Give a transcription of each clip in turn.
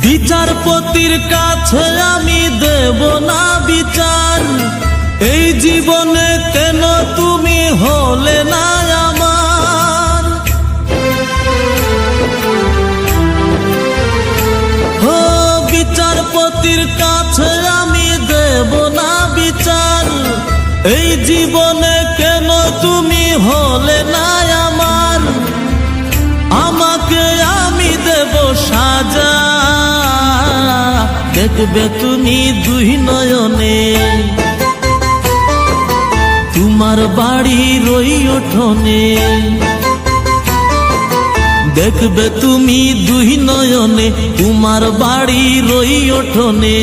বিচারপতির কাছে আমি দেব না বিচার, এই জীবনে কেন তুমি হলে না আমার। ও বিচারপতির কাছে আমি দেব না বিচার, এই জীবনে কেন তুমি হলে না আমার। আমাকে আমি দেব সাজা, দেখবে তুমি দুই নয়নে, তোমার বাড়ির ওই উঠোনে। দেখবে তুমি দুই নয়নে, তোমার বাড়ির ওই উঠোনে।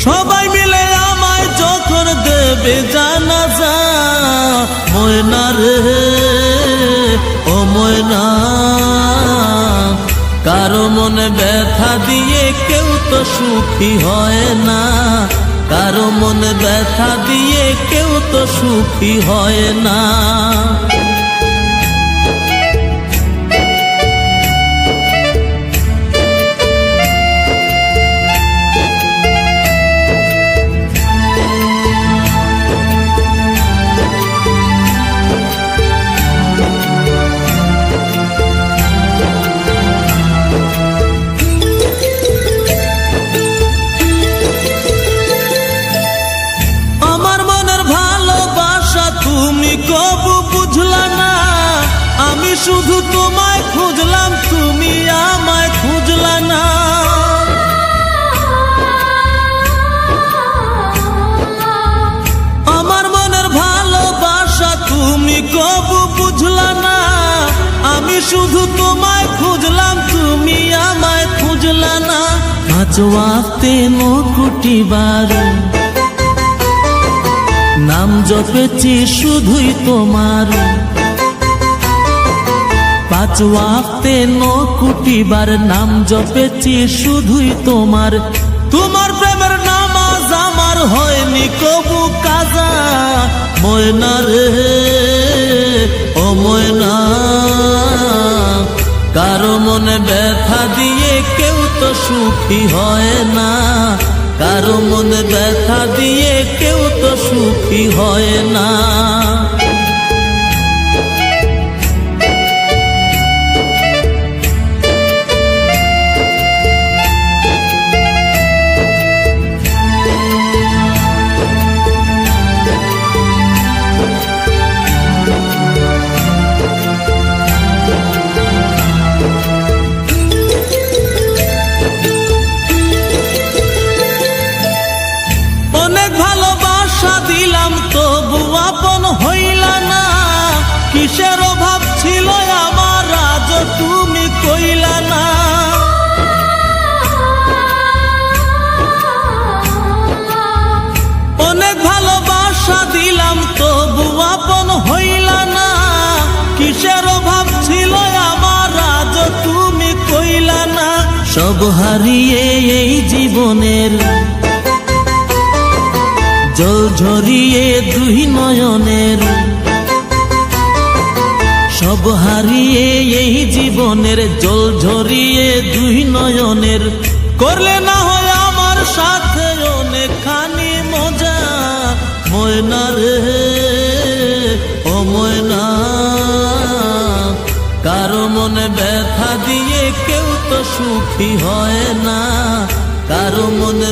সবাই মিলে আমায় যখন দেবে জানাজা, ময়না রে ও ময়না, কারো মনে ব্যথা দিয়ে কেউ তো সুখী হয় না, কারো মনে ব্যথা দিয়ে কেউ তো সুখী হয় না। কবু বুঝলা না, আমি শুধু তোমায় খুঁজলাম, তুমি আমায় খুঁজলা না। আমার মনের ভালোবাসা তুমি কবু বুঝলা না, আমি শুধু তোমায় খুঁজলাম, তুমি আমায় খুঁজলা না। পাঁচ ওয়াক্তে কোটি বার নাম জপেছি শুধুই তোমার, পাঁচ ওয়াক্তে কোটি বার নাম জপেছি শুধুই তোমার। তোমার প্রেমের নামাজ আমার হয়নি কবু কাজা, ময়না রে ও ময়না, কারো মনে ব্যথা দিয়ে কেউ তো সুখী হয় না, কারো মনে ব্যথা দিয়ে কেউ তো সুখী হয় না। দিলাম তবু আপন হইলা না, কিসের অভাব ছিল আমার আজ তুমি কইলা না। অনেক ভালোবাসা দিলাম তবু আপন হইলা না, কিসের অভাব ছিল আমার আজ তুমি কইলা না। সব হারিয়ে এই জীবনের জল ঝরিয়ে দুই নয়নের, সব হারিয়ে এই জীবনের জল ঝরিয়ে দুই নয়নের। করলে না হয় আমার সাথে অনেকখানি মজা, ময়না রে ও ময়না, কারো মনে ব্যথা দিয়ে কেউ তো সুখী হয় না, কারো মনে